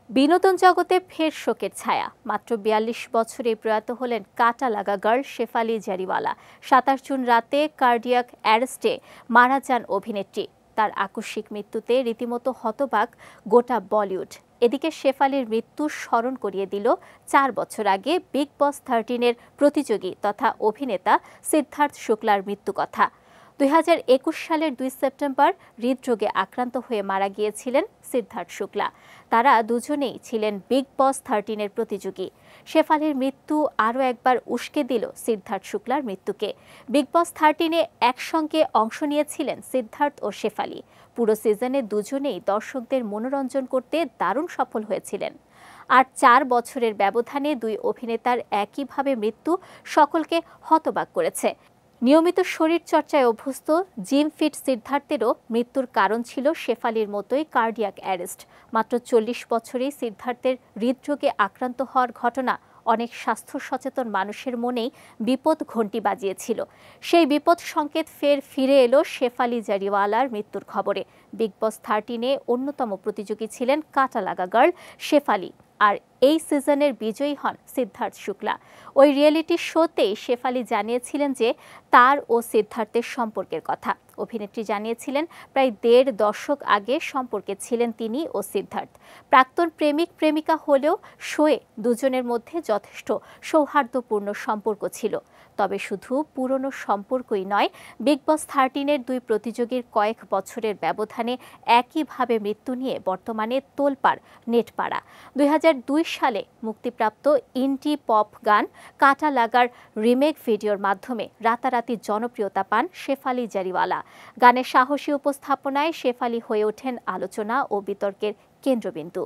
বিনোদন জগতে ফের শোকের ছায়া। মাত্র ৪২ বছরে প্রয়াত হলেন কাটা লাগা গার্ল শেফালি জারিওয়ালা। ২৭ জুন রাতে কার্ডিয়াক অ্যারেস্টে মারা যান অভিনেত্রী। তার আকস্মিক মৃত্যুতে রীতিমতো হতবাক গোটা বলিউড। এদিকে শেফালির মৃত্যু স্মরণ করিয়ে দিল ৪ বছর আগে বিগ বস 13-এর প্রতিযোগী তথা অভিনেতা সিদ্ধার্থ শুক্লার মৃত্যু কথা। ২০২১ সালের ২ সেপ্টেম্বর হৃদরোগে আক্রান্ত হয়ে মারা গিয়েছিলেন সিদ্ধার্থ শুক্লা। তারা দুজনেই ছিলেন বিগ বস 13-এর প্রতিযোগী। শেফালির মৃত্যু আরও একবার উস্কে দিল সিদ্ধার্থ শুক্লার মৃত্যুকে। বিগ বস 13-এ একসঙ্গে অংশ নিয়েছিলেন সিদ্ধার্থ ও শেফালি। পুরো সিজনে দুজনেই দর্শকদের মনোরঞ্জন করতে দারুণ সফল হয়েছিলেন। আর ৪ বছরের ব্যবধানে দুই অভিনেতার একইভাবে মৃত্যু সকলকে হতবাক করেছে। নিয়মিত শরীরচর্চায় অভ্যস্ত জিম ফিট সিদ্ধার্থেরও মৃত্যুর কারণ ছিল শেফালির মতোই কার্ডিয়াক অ্যারেস্ট। মাত্র ৪০ বছরেই সিদ্ধার্থের হৃদরোগে আক্রান্ত হওয়ার ঘটনা অনেক স্বাস্থ্য সচেতন মানুষের মনেই বিপদ ঘণ্টি বাজিয়েছিল। সেই বিপদ সংকেত ফের ফিরে এলো শেফালি জারিওয়ালার মৃত্যুর খবরে। বিগ বস 13-এ অন্যতম প্রতিযোগী ছিলেন কাটা লাগা গার্ল শেফালি। আর এই সিজনের বিজয়ী হন সিদ্ধার্থ শুক্লা। ওই রিয়েলিটি শোতেই শেফালি জানিয়েছিলেন যে তার ও সিদ্ধার্থের সম্পর্কের কথা। অভিনেত্রী জানিয়েছিলেন প্রায় ১.৫ দশক আগে সম্পর্কে ছিলেন তিনি ও সিদ্ধার্থ। প্রাক্তন প্রেমিক প্রেমিকা হলেও শোয়ে দুজনের মধ্যে যথেষ্ট সৌহার্দ্যপূর্ণ সম্পর্ক ছিল। তবে শুধু পুরনো সম্পর্কই নয়, বিগ বস 13-এর দুই প্রতিযোগীর কয়েক বছরের ব্যবধানে একইভাবে মৃত্যু নিয়ে বর্তমানে তোলপাড় নেটপাড়া। ২০০২ সালে মুক্তিপ্রাপ্ত ইন্ডি পপ গান কাটা লাগার রিমেক ভিডিওর মাধ্যমে রাতারাতি জনপ্রিয়তা পান শেফালি জারিওয়ালা। গানের সাহসী উপস্থাপনায় শেফালি হয়ে ওঠেন আলোচনা ও বিতর্কের কেন্দ্রবিন্দু।